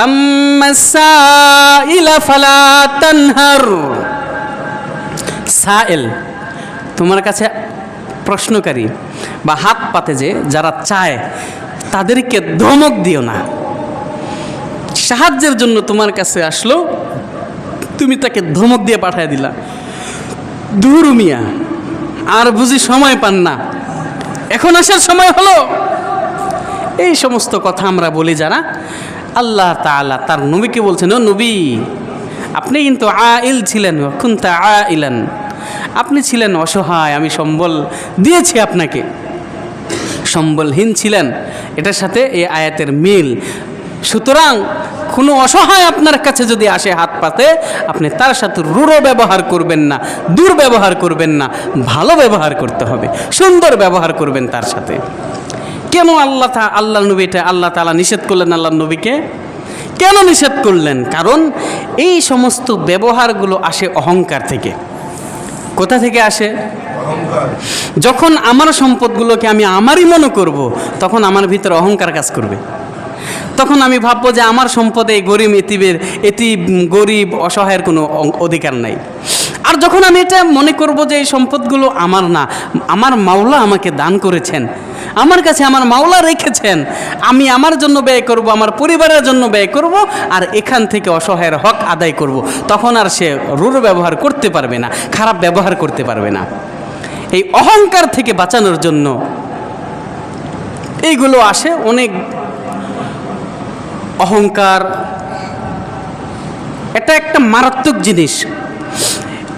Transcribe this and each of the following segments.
আম্মাস সাইলা ফালা তানহার। সাইল তোমার কাছে প্রশ্নকারী বা হাত পাতে যে যারা চায় তাদেরকে ধমক দিও না। সাহায্যের জন্য তোমার কাছে আসলো, তুমি তাকে ধমক দিয়ে পাঠিয়ে দিলা। দূর মিয়া, আর বুঝি সময় পান না, এখন আসার সময় হলো। এই সমস্ত কথা আমরা বলি যারা, আল্লাহ তাআলা তার নবীকে বলছেন, ও নবী আপনি কিন্তু আইল ছিলেন, কুনতা আইলান, আপনি ছিলেন অসহায়, আমি সম্বল দিয়েছি আপনাকে, সম্বলহীন ছিলেন। এটার সাথে এই আয়াতের মিল। সুতরাং কোনো অসহায় আপনার কাছে যদি আসে হাত পাতে, আপনি তার সাথে রূঢ় ব্যবহার করবেন না, দুর্ব্যবহার করবেন না, ভালো ব্যবহার করতে হবে, সুন্দর ব্যবহার করবেন তার সাথে। কেন আল্লাহ নবীটা আল্লাহ তাআলা নিষেধ করলেন? আল্লাহ নবীকে কেন নিষেধ করলেন? কারণ এই সমস্ত ব্যবহারগুলো আসে অহংকার থেকে। কোথা থেকে আসে? যখন আমার সম্পদগুলোকে আমি আমারই মনে করব, তখন আমার ভিতরে অহংকার কাজ করবে। তখন আমি ভাববো যে আমার সম্পদে গরিব গরিব অসহায়ের কোনো অধিকার নাই। আর যখন আমি এটা মনে করব যে এই সম্পদগুলো আমার না, আমার মাওলা আমাকে দান করেছেন, আমার কাছে আমার মাওলা রেখেছেন, আমি আমার জন্য ব্যয় করব, আমার পরিবারের জন্য ব্যয় করব, আর এখান থেকে অসহায়ের হক আদায় করব, তখন আর সে রূঢ় ব্যবহার করতে পারবে না, খারাপ ব্যবহার করতে পারবে না। এই অহংকার থেকে বাঁচানোর জন্য এইগুলো আসে অনেক। অহংকার এটা একটা মারাত্মক জিনিস।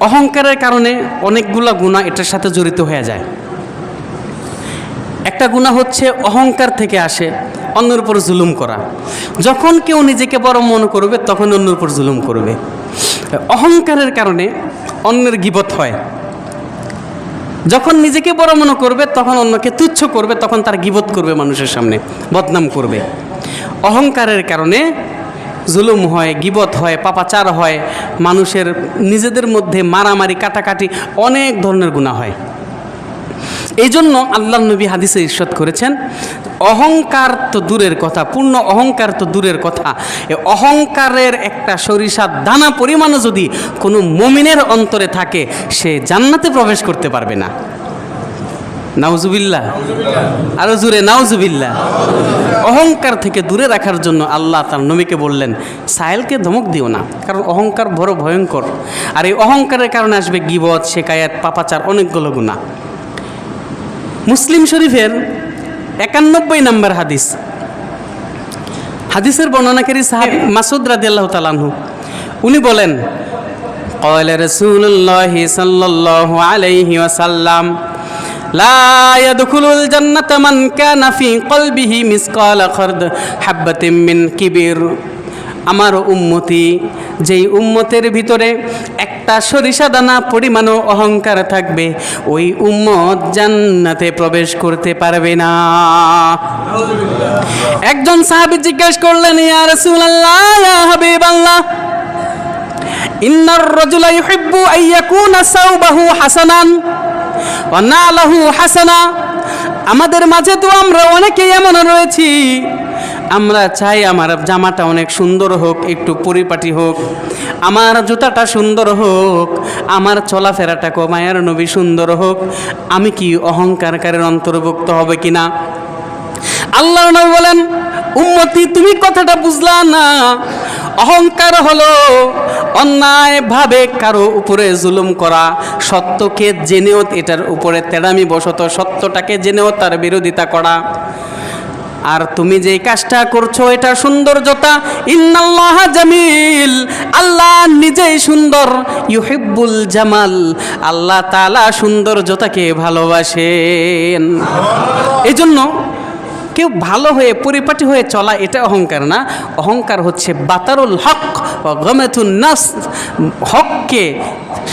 অহংকারের কারণে অনেকগুলো গুনাহ এটার সাথে জড়িত হয়ে যায়। একটা গুনাহ হচ্ছে অহংকার থেকে আসে অন্যের উপর জুলুম করা। যখন কেউ নিজেকে বড় মনে করবে তখন অন্যের উপর জুলুম করবে। অহংকারের কারণে অন্যের গীবত হয়। যখন নিজেকে বড় মনে করবে তখন অন্যকে তুচ্ছ করবে, তখন তার গীবত করবে, মানুষের সামনে বদনাম করবে। অহংকারের কারণে জুলুম হয়, গীবত হয়, পাপাচার হয়, মানুষের নিজেদের মধ্যে মারামারি, কাটাকাটি, অনেক ধরনের গুনাহ হয়। এই জন্য আল্লাহ নবী হাদিসে ইরশাদ করেছেন, অহংকার তো দূরের কথা, পূর্ণ অহংকার তো দূরের কথা, এই অহংকারের একটা সরিষার দানা পরিমাণও যদি কোনো মুমিনের অন্তরে থাকে, সে জান্নাতে প্রবেশ করতে পারবে না। নাউজুবিল্লাহ, আরো জোরে নাউজুবিল্লাহ। অহংকার থেকে দূরে রাখার জন্য আল্লাহ তার নবীকে বললেন, সাহেলকে ধমক দিও না, কারণ অহংকার বড় ভয়ঙ্কর। আর এই অহংকারের কারণে আসবে গীবত, শিকায়াত, পাপাচার, অনেকগুলো গুনাহ। মুসলিম শরীফের 91 নম্বর হাদিস, হাদিসের বর্ণনাকারী সাহাবী মাসউদ রাদিয়াল্লাহু তাআলা আনহু, উনি বলেন, ক্বালা রাসূলুল্লাহি সাল্লাল্লাহু আলাইহি ওয়াসাল্লাম, লা ইয়াদখুলুল জান্নাতা মান কানা ফি কলবিহি মিসকালা হাববাতিন মিন কিবির। আমার উম্মতি, যেই উম্মতের ভিতরে একটা সরিষা দানা পরিমাণও অহংকার থাকবে, ওই উম্মত জান্নাতে প্রবেশ করতে পারবে না। একজন সাহাবী জিজ্ঞেস করলেন, ইয়া রাসূলুল্লাহ, ইয়া হাবিবাল্লাহ, ইন্নার রাজুলা ইউহিব্বু আইয়াকুনা সাওবাহু হাসানান ওয়া নালাহু হাসানা। আমাদের মাঝে তো আমরা অনেকেই এমন রয়েছি, আমরা চাই আমার জামাটা অনেক সুন্দর হোক, একটু পরিপাটি হোক, আমার জুতাটা সুন্দর হোক, আমার চলাফেরাটা মায়ার নবী সুন্দর হোক। আমি কি অহংকারকারের অন্তর্ভুক্ত হবে কিনা? আল্লাহর নবী বলেন, উম্মতি তুমি কথাটা বুঝলা না। অহংকার হলো অন্যায়ভাবে কারো উপরে জুলুম করা, সত্যকে জেনেও এটার উপরে তেড়ামি বশত সত্যটাকে জেনেও তার বিরোধিতা করা। আর তুমি যেই কাজটা করছো এটা সৌন্দর্যতা, ইন্নাল্লাহা জামিল, আল্লাহ নিজেই সুন্দর, ইউহিব্বুল জামাল, আল্লাহ তাআলা সৌন্দর্যতাকে ভালোবাসেন। এজন্য কেউ ভালো হয়ে পরিপাটি হয়ে চলা এটা অহংকার না। অহংকার হচ্ছে বাতারুল হক ও গমাতুন নাস, হককে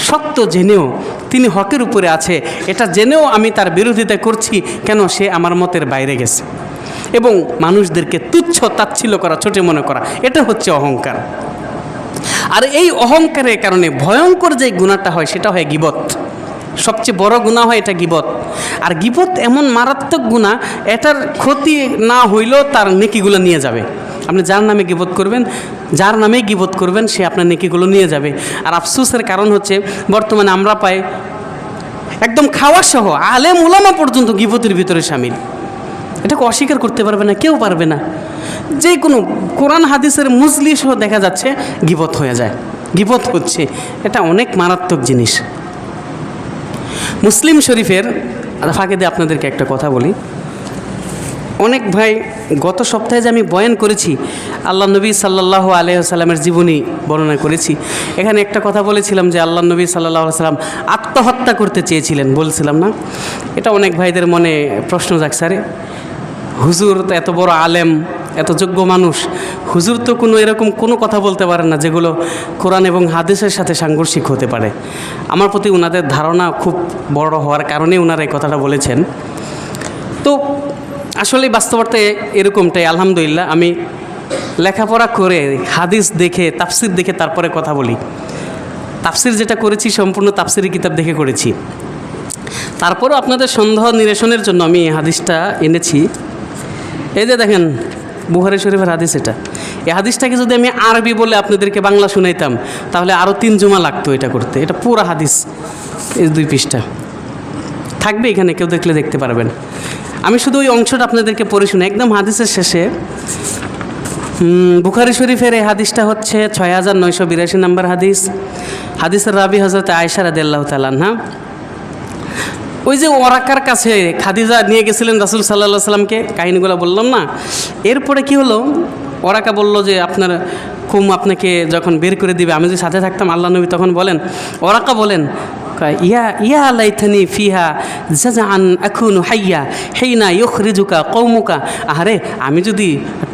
সত্য জেনেও তিনি হকের উপরে আছে এটা জেনেও আমি তার বিরোধিতা করছি, কেন? সে আমার মতের বাইরে গেছে। এবং মানুষদেরকে তুচ্ছ তাচ্ছিল্য করা, ছোট মনে করা, এটা হচ্ছে অহংকার। আর এই অহংকারের কারণে ভয়ঙ্কর যে গুনাহটা হয় সেটা হয় গীবত। সবচেয়ে বড় গুনাহ হয় এটা গীবত। আর গীবত এমন মারাত্মক গুনাহ, এটার ক্ষতি না হইলেও তার নেকিগুলো নিয়ে যাবে। আপনি যার নামে গীবত করবেন, যার নামেই গীবত করবেন সে আপনার নেকিগুলো নিয়ে যাবে। আর আফসোসের কারণ হচ্ছে বর্তমানে আমরা পাই একদম খাওয়া সহ আলেম উলামা পর্যন্ত গীবতের ভিতরে শামিল। এটাকে অস্বীকার করতে পারবে না, কেউ পারবে না। যে কোনো কোরআন হাদিসের মুজলিস দেখা যাচ্ছে গীবত হয়ে যায়, গীবত হচ্ছে। এটা অনেক মারাত্মক জিনিস। মুসলিম শরীফের ফাঁকে দিয়ে আপনাদেরকে একটা কথা বলি। অনেক ভাই, গত সপ্তাহে যে আমি বয়ান করেছি, আল্লাহ নবী সাল্লাল্লাহু আলাইহি ওয়াসাল্লামের জীবনী বর্ণনা করেছি, এখানে একটা কথা বলেছিলাম যে আল্লাহ নবী সাল্লাল্লাহু আলাইহি ওয়াসাল্লাম আত্মহত্যা করতে চেয়েছিলেন, বলছিলাম না? এটা অনেক ভাইদের মনে প্রশ্ন জাগছে, আরে হুজুর তো এত বড় আলেম, এত যোগ্য মানুষ, হুজুর তো কোনো এরকম কোনো কথা বলতে পারেন না যেগুলো কোরআন এবং হাদিসের সাথে সাংঘর্ষিক হতে পারে। আমার প্রতি ওনাদের ধারণা খুব বড় হওয়ার কারণে ওনারা এই কথাটা বলেছেন। তো আসলে বাস্তবতায় এরকমটাই। আলহামদুলিল্লাহ, আমি লেখাপড়া করে হাদিস দেখে তাফসির দেখে তারপরে কথা বলি। তাফসির যেটা করেছি সম্পূর্ণ তাফসিরি কিতাব দেখে করেছি। তারপরেও আপনাদের সন্দেহ নিরসনের জন্য আমি এই হাদিসটা এনেছি। এই যে দেখেন, বুখারী শরীফের হাদিস এটা। এই হাদিসটাকে যদি আমি আরবি বলে আপনাদেরকে বাংলা শুনাইতাম তাহলে আরও 3 জুমা লাগতো এটা করতে। এটা পুরো হাদিস, এই 2 পৃষ্ঠা থাকবে এখানে, কেউ দেখলে দেখতে পারবেন। আমি শুধু ওই অংশটা আপনাদেরকে পড়ে শুনি একদম হাদিসের শেষে। বুখারী শরীফের এই হাদিসটা হচ্ছে 6982 নম্বর হাদিস। হাদিসের রাবি হযরত আয়েশা রাদিয়াল্লাহু তাআলা আনহা। ওই যে ওরাকার কাছে খাদিজা নিয়ে গেছিলেন রাসূল সাল্লাল্লাহু আলাইহি সাল্লামকে, কাহিনীগুলো বললাম না? এরপরে কি হলো, ওরাকা বলল যে আপনার আপনাকে যখন বের করে দিবে, আমি যদি সাথে থাকতাম, আল্লাহ নবী তখন বলেন, ওরাকা বলেন, ইয়া লাইতানি ফিহা জাযাআন আকুনু হাইয়া হিনা ইউখরিজুকা কওমুকা। আহারে, আমি যদি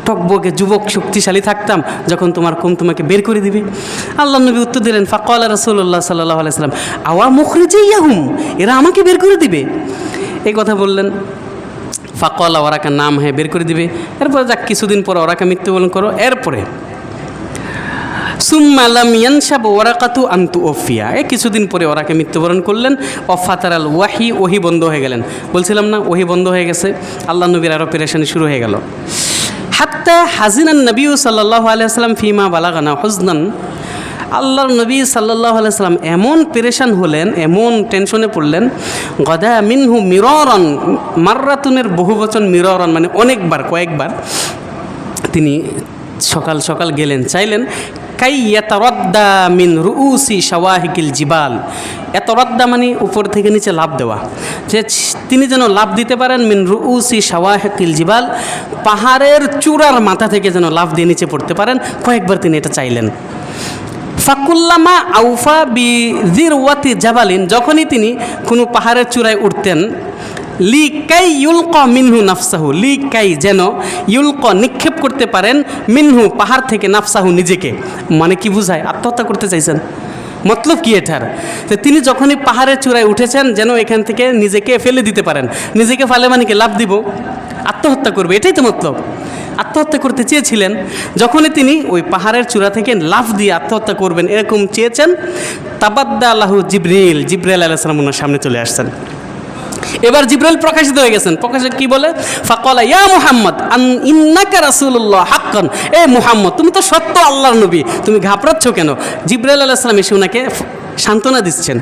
টকবকে যুবক শক্তিশালী থাকতাম যখন তোমার কওম তোমাকে বের করে দিবে। আল্লাহ নবী উত্তর দিলেন, ফাকালা রাসূলুল্লাহ সাল্লাল্লাহু আলাইহি সাল্লাম আওয়া মুখরিজিয়াহুম, এরা আমাকে বের করে দিবে? এই কথা বললেন। ফাকালা, ওরাকা নাম, হ্যাঁ বের করে দিবে। এরপরে যাক কিছুদিন পরে ওরাকা মৃত্যুবরণ করো। এরপরে সুম্মা লাম ইয়ানশাব ওয়ারাকাতু আন তুওফিয়া, কিছুদিন পরে ওরাকে মৃত্যুবরণ করলেন। ওয়াফাতারাল ওয়াহি, ওহি বন্ধ হয়ে গেলেন। বলছিলাম না ওহি বন্ধ হয়ে গেছে, আল্লাহ নবীর আরও পেরেশানি শুরু হয়ে গেল। হাত্তা হাজিনান নবী সাল্লাল্লাহু আলাইহি ওয়াসাল্লাম ফিমা বালাগানা হুজনান, আল্লাহর নবী সাল্লাল্লাহু আলাইহি ওয়াসাল্লাম এমন পেরেশান হলেন, এমন টেনশনে পড়লেন। গদা মিনহু মিরারান, মাররাতুনের বহুবচন মিরারান মানে অনেকবার, কয়েকবার তিনি সকাল সকাল গেলেন, চাইলেন কাই ইয়াতারাদ্দা মিন রুউসি শাওয়াহিকিল জিবাল। ইয়াতারাদ্দা মানে উপর থেকে নিচে লাফ দেওয়া, যে তিনি যেন লাফ দিতে পারেন। মিন রুউসি শাওয়াহিকিল জিবাল, পাহাড়ের চূড়ার মাথা থেকে যেন লাফ দিয়ে নিচে পড়তে পারেন। কয়েকবার তিনি এটা চাইলেন। ফাকুল্লামা আউফা বিযিরওয়াতি জাবালিন, যখনই তিনি কোনো পাহাড়ের চূড়ায় উঠতেন, লিকাই ইউলকা মিনহু নাফসাহু, লিকাই যেন ইউলকা নিক্ষেপ করতে পারেন, মিনহু পাহাড় থেকে, নাফসাহু নিজেকে। মানে কি বুঝায়? আত্মহত্যা করতে চাইছেন। মতলব কি এটার? তো তিনি যখনই পাহাড়ের চূড়ায় উঠেছেন যেন এখান থেকে নিজেকে ফেলে দিতে পারেন। নিজেকে ফেলে মানে কি? লাফ দিব, আত্মহত্যা করবে, এটাই তো মতলব। আত্মহত্যা করতে চেয়েছিলেন। যখনই তিনি ওই পাহাড়ের চূড়া থেকে লাফ দিয়ে আত্মহত্যা করবেন এরকম চেয়েছেন, তাবাদ্দা আল্লাহু জিবরিল, জিবরাইল আলাইহিস সালাম ওনার সামনে চলে আসছেন। এবার জিবরাইল প্রকাশিত হয়ে গেছেন। প্রকাশিত কি বলে? ফাকালা ইয়া মুহাম্মদ ইন্নাকা রাসূলুল্লাহ হাক্কান, এ মুহাম্মদ তুমি তো সত্য আল্লাহর নবী, তুমি ঘাবড়াচ্ছ কেন? জিবরাইল আলাইহিস সালাম এসে ওনাকে সান্ত্বনা দিচ্ছেন,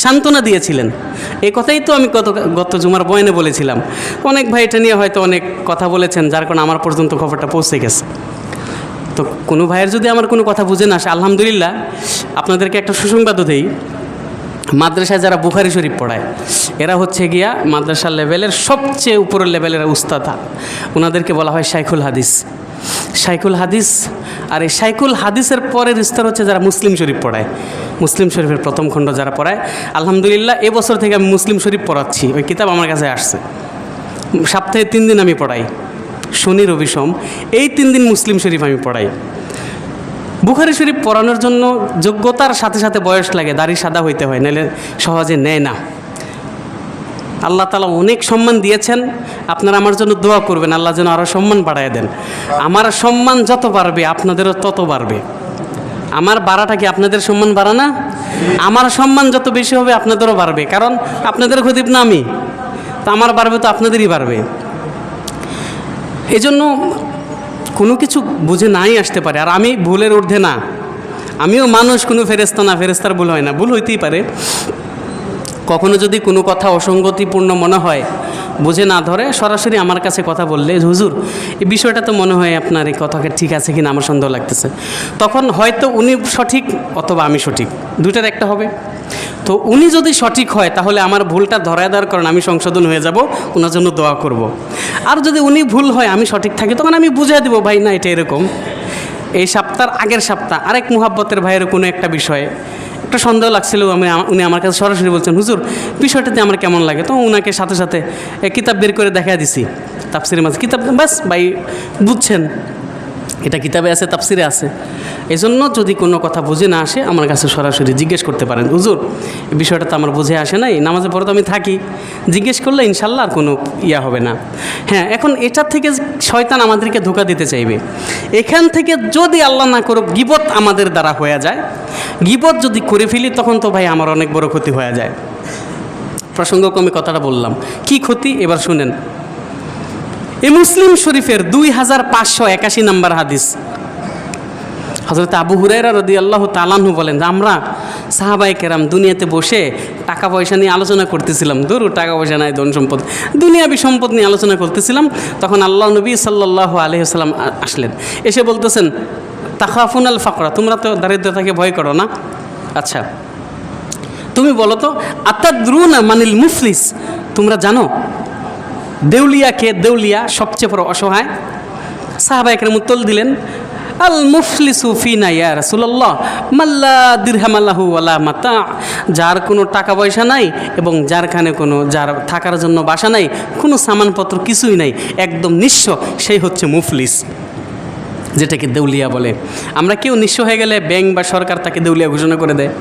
সান্ত্বনা দিয়েছিলেন। এই কথাই তো আমি গত জুমার বয়ানে বলেছিলাম। অনেক ভাই এটা নিয়ে হয়তো অনেক কথা বলেছেন, যার কারণে আমার পর্যন্ত খবরটা পৌঁছে গেছে। তো কোনো ভাইয়ের যদি আমার কোনো কথা বুঝে না আসে, আলহামদুলিল্লাহ আপনাদেরকে একটা সুসংবাদও দেই। মাদ্রাসায় যারা বুখারী শরীফ পড়ায় এরা হচ্ছে গিয়া মাদ্রাসার লেভেলের সবচেয়ে উপরের লেভেলের উস্তাদ, ওনাদেরকে বলা হয় শাইখুল হাদিস। শাইখুল হাদিস। আর এই শাইখুল হাদিসের পরের স্তর হচ্ছে যারা মুসলিম শরীফ পড়ায়, মুসলিম শরীফের প্রথম খণ্ড যারা পড়ায়। আলহামদুলিল্লাহ এবছর থেকে আমি মুসলিম শরীফ পড়াচ্ছি, ওই কিতাব আমার কাছে আসছে। সপ্তাহে 3 দিন আমি পড়াই, শনি রবি সোম, এই 3 দিন মুসলিম শরীফ আমি পড়াই। বুখারী শরীফ পড়ানোর জন্য যোগ্যতার সাথে সাথে বয়স লাগে, দাড়ি সাদা হইতে হয়, নাহলে সহজে নেয় না। আল্লাহ তাআলা অনেক সম্মান দিয়েছেন, আপনারা আমার জন্য দোয়া করবেন আল্লাহ যেন আরও সম্মান বাড়ায় দেন। আমার সম্মান যত বাড়বে আপনাদেরও তত বাড়বে। আমার বাড়াটা কি আপনাদের সম্মান বাড়া না? আমার সম্মান যত বেশি হবে আপনাদেরও বাড়বে, কারণ আপনাদের খতিব না আমি, তো আমার বাড়বে তো আপনাদেরই বাড়বে। এজন্য কোনো কিছু বুঝে নাই আসতে পারে, আর আমি ভুলের ঊর্ধ্বে না, আমিও মানুষ, কোনো ফেরেশতা না, ফেরেশতার ভুল হয় না, ভুল হইতেই পারে। কখনো যদি কোনো কথা অসঙ্গতিপূর্ণ মনে হয়, বুঝে না ধরে, সরাসরি আমার কাছে কথা বললে, হুজুর এই বিষয়টা তো মনে হয় আপনার এই কথাকে ঠিক আছে কিনা আমার সন্দেহ লাগতেছে, তখন হয়তো উনি সঠিক অথবা আমি সঠিক, দুইটার একটা হবে। তো উনি যদি সঠিক হয় তাহলে আমার ভুলটা ধরায় দেওয়ার কারণে আমি সংশোধন হয়ে যাব, ওনার জন্য দোয়া করব। আর যদি উনি ভুল হয় আমি সঠিক থাকি, তখন আমি বুঝিয়ে দেবো, ভাই না এটা এরকম। এই সপ্তাহের আগের সপ্তাহ আরেক মুহাব্বতের ভাইয়ের কোনো একটা বিষয়ে একটা সন্দেহ লাগছিল, উনি আমার কাছে সরাসরি বলছেন, হুজুর বিষয়টাতে আমার কেমন লাগে। তো ওনাকে সাথে সাথে কিতাব বের করে দেখা দিছি, তাফসিরের মাঝে কিতাব, বাস ভাই বুঝছেন এটা কিতাবে আছে, তাফসিরে আছে। এই জন্য যদি কোনো কথা বুঝে না আসে আমার কাছে সরাসরি জিজ্ঞেস করতে পারেন, হুজুর এই বিষয়টা তো আমার বুঝে আসে নাই, নামাজে পড়ে তো আমি থাকি, জিজ্ঞেস করলে ইনশাল্লাহ আর কোনো হবে না। হ্যাঁ, এখন এটার থেকে শয়তান আমাদেরকে ধোঁকা দিতে চাইবে। এখান থেকে যদি আল্লাহ না করুক গীবত আমাদের দ্বারা হয়ে যায়, গীবত যদি করে ফেলি তখন তো ভাই আমার অনেক বড় ক্ষতি হয়ে যায়। প্রসঙ্গক্রমে কথাটা বললাম, কি ক্ষতি এবার শুনেন। এই মুসলিম শরীফের 2581 নম্বর হাদিস, হযরত আবু হুরায়রা রাদিয়াল্লাহু তাআলা আনহু বলেন, আমরা সাহাবায়ে কেরাম দুনিয়াতে বসে টাকা পয়সা নিয়ে আলোচনা করতেছিলাম, ধরো টাকা পয়সা নাই, ধন সম্পদ, দুনিয়াবি সম্পদ নিয়ে আলোচনা করতেছিলাম। তখন আল্লাহ নবী সাল্লাল্লাহু আলাইহি ওয়াসাল্লাম আসলেন, এসে বলতেছেন, তাখাফুনাল ফাকরা, তোমরা তো দারিদ্রতাকে ভয় করো না, আচ্ছা তুমি বলো তো, আতাদরুনা মানিল মুফলিস, তোমরা জানো দেউলিয়া কে? দেউলিয়া সবচেয়ে বড় অসহায়। সাহাবায়ে কেরাম উত্তর দিলেন, আল মুফলিসু ফিনা ইয়া রাসূলুল্লাহ মাল্লা দিরহাম লাহু ওয়ালা মাতা, যার কোনো টাকা পয়সা নাই এবং যার থাকার জন্য বাসা নাই, কোনো সামানপত্র কিছুই নাই, একদম নিঃস্ব, সেই হচ্ছে মুফলিস, যেটাকে দেউলিয়া বলে। আমরা কেউ নিঃস্ব হয়ে গেলে ব্যাংক বা সরকার তাকে দেউলিয়া ঘোষণা করে দেয়,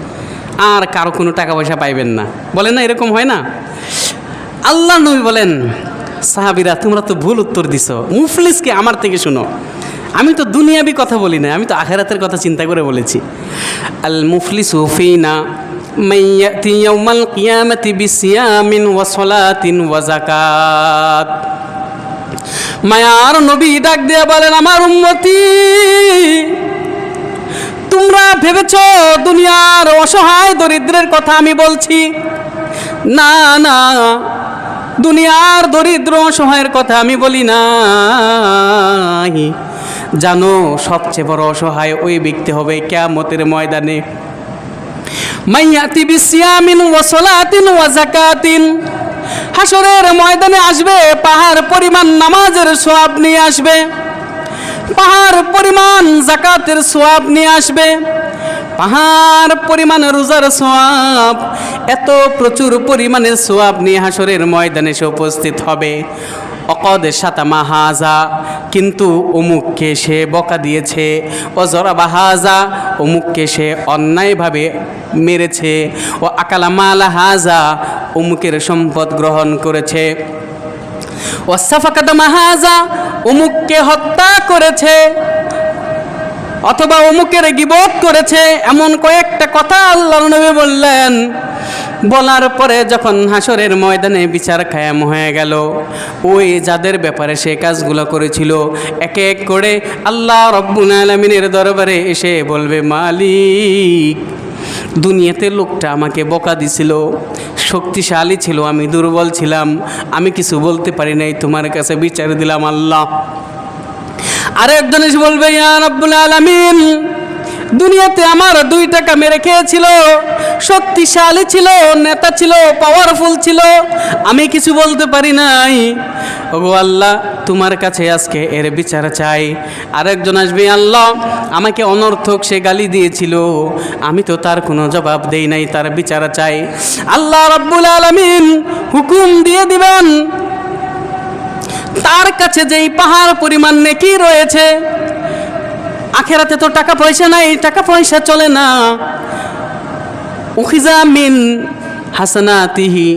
আর কারো কোনো টাকা পয়সা পাইবেন না, বলেন না, এরকম হয় না? আল্লাহ নবী বলেন, সাহাবীরা তোমরা তো ভুল উত্তর দিছো, মুফলিসকে আমার থেকে শুনো, আমি তো দুনিয়াবি কথা বলি না, আমি তো আখিরাতের কথা চিন্তা করে বলেছি। আল মুফলিসু ফিনা মাইয়াতি ইয়াউমাল কিয়ামাতি বিসিয়ামিন ওয়া সালাতিন ওয়া যাকাত। মায়ার নবী ডাক দিয়ে বলেন, আমার উম্মতি, তোমরা ভেবেছো দুনিয়ার অসহায় দরিদ্রের কথা আমি বলছি? না না, দুনিয়ার দরিদ্র অসহায়ের কথা আমি বলি না। জানো সবচেয়ে বড় অসহায় ওই ব্যক্তি হবে কিয়ামতের ময়দানে, মাইয়াতি বিসিয়ামিন ওয়া সালাতিন ওয়া যাকাতিন, হাসরের ময়দানে আসবে, পাহাড় পরিমাণ নামাজের সওয়াব নিয়ে আসবে, পাহাড় পরিমাণ যাকাতের সওয়াব নিয়ে আসবে, পাহাড় পরিমাণ রোজার সওয়াব, এত প্রচুর পরিমাণের সওয়াব নিয়ে হাসরের ময়দানে সে উপস্থিত হবে। অকদ শাতামা হাজা, কিন্তু অমুককে সে বকা দিয়েছে, অজরাবা হাজা, অমুককে সে অন্যায়ভাবে মেরেছে, ও আকালা মালা হাজা, অমুকের সম্পদ গ্রহণ করেছে, ও সাফাকাদামা হাজা, অমুককে হত্যা করেছে, অথবা অমুকের গীবত করেছে। এমন কয়েকটা কথা আল্লাহর নবী বললেন। বলার পরে যখন হাসরের ময়দানে বিচার কায়েম হয়ে গেল, ওই যাদের ব্যাপারে সে কাজগুলো করেছিল এক এক করে আল্লাহ রব্বুল আলামিনের দরবারে এসে বলবে, মালিক, দুনিয়াতে লোকটা আমাকে বকা দিছিল, শক্তিশালী ছিল, আমি দুর্বল ছিলাম, আমি কিছু বলতে পারি নাই, তোমার কাছে বিচার দিলাম আল্লাহ। আরেকজন এসে বলবে, ইয়া রব্বুল আলামিন, দুনিয়াতে আমার 2 টাকা মেরে খেয়েছিল, শক্তিশালী ছিল, নেতা ছিল, পাওয়ারফুল ছিল, আমি কিছু বলতে পারি নাই, ওগো আল্লাহ তোমার কাছে আজকে এর বিচার চাই। আরেকজন আসবে, আল্লাহ আমাকে অনর্থক সে গালি দিয়েছিল, আমি তো তার কোনো জবাব দেই নাই, তার বিচার চাই। আল্লাহ রাব্বুল আলামিন হুকুম দিয়ে দিবেন, তার কাছে যেই পাহাড় পরিমাণ নেকি রয়েছে, আখেরাতে তো টাকা পয়সা নাই, টাকা পয়সা চলে না, উখিজা মিন হাসানাতিহি,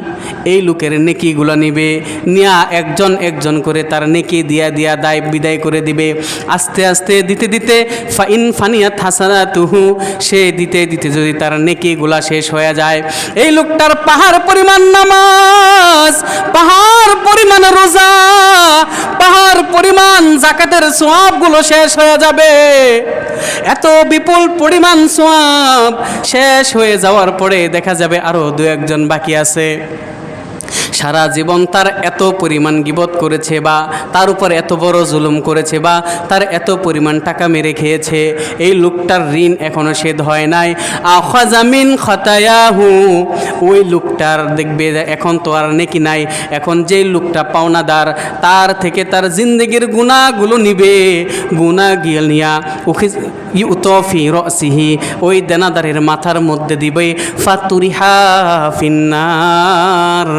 এই লোকের নেকিগুলো নিবে, নিয়া একজন একজন করে তার নেকি দিয়া দায় বিদায় করে দিবে। আস্তে আস্তে দিতে দিতে ফাইন ফানিয়াত হাসানাতুহু, সে দিতে দিতে যদি তার নেকিগুলা শেষ হয়ে যায়, এই লোকটার পাহাড় পরিমাণ নামাজ, পাহাড় পরিমাণ রোজা, পাহাড় পরিমাণ যাকাতের সওয়াবগুলো শেষ হয়ে যাবে। এত বিপুল পরিমাণ সওয়াব শেষ হয়ে যাওয়ার পরে দেখা যাবে আরো দু একজন বাকি আছে। সারা জীবন তার এত পরিমাণ গীবত করেছে, বা তার উপর এত বড় জুলুম করেছে, বা তার এত পরিমাণ টাকা মেরে খেয়েছে, এই লোকটার ঋণ এখনো শোধ হয় নাই। আখাযামিন খাতায়াহু, ওই লোকটার দেখবে এখন তো আর নেকি নাই, এখন যেই লোকটা পাওনাদার তার থেকে তার জিন্দেগির গুনাহগুলো নিবে, গুনাহ গিয়ে নিয়া ইউতফি রাসিহি, ওই দেনাদারের মাথার মধ্যে দিবে, ফাতুরিহা ফিন্নার,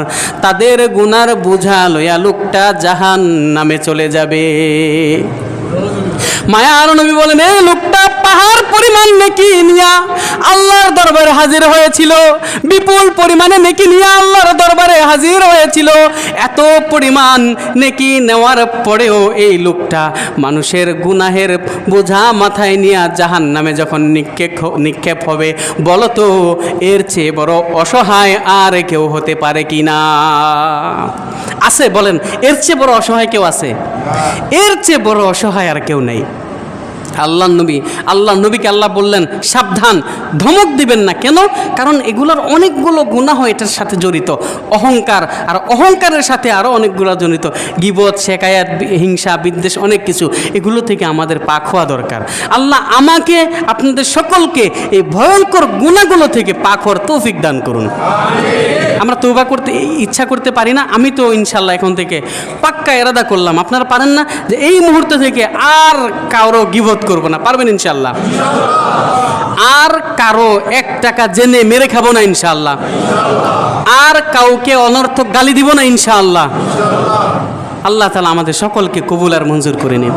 তাদের গুনার বোঝা লইয়া লোকটা জাহান্নামে চলে যাবে। মায়ার নবী বলেন, এই লোকটা পাহাড় পরিমাণ নেকি নিয়া আল্লাহর দরবারে হাজির হয়েছিল, বিপুল পরিমাণে নেকি নিয়ে আল্লাহর দরবারে হাজির হয়েছিল। এত পরিমাণ নেকি নেওয়ার পরেও এই লোকটা মানুষের গুনাহের বোঝা মাথায় নিয়ে জাহান্নামে যখন নিক্ষেপ হবে, বলো তো এর চেয়ে বড় অসহায় আর কেউ হতে পারে কি না? আছে বলেন, এর চেয়ে বড় অসহায় কেউ আছে? এর চেয়ে বড় অসহায় আর কেউ নেই। আল্লাহ নবীকে আল্লাহ বললেন সাবধান, ধমক দিবেন না। কেন? কারণ এগুলোর অনেকগুলো গুনাহ এটার সাথে জড়িত। অহংকার, আর অহংকারের সাথে আরও অনেকগুলো জড়িত, গীবত, শেকায়াত, হিংসা, বিদ্বেষ, অনেক কিছু। এগুলো থেকে আমাদের পাক হওয়া দরকার। আল্লাহ আমাকে আপনাদের সকলকে এই ভয়ঙ্কর গুনাহগুলো থেকে পাক হওয়ার তৌফিক দান করুন। আমরা তওবা করতে ইচ্ছা করতে পারি না? আমি তো ইনশাল্লাহ এখন থেকে পাক্কা ইরাদা করলাম, আপনারা পারেন না, যে এই মুহূর্তে থেকে আর কারো গীবত করব না। পারবেন ইনশাল্লাহ? আর কারো 1 টাকা জেনে মেরে খাবো না ইনশাল্লাহ। আর কাউকে অনর্থক গালি দিব না ইনশাআল্লাহ। আল্লাহ তাআলা আমাদের সকলকে কবুল আর মঞ্জুর করে নিন।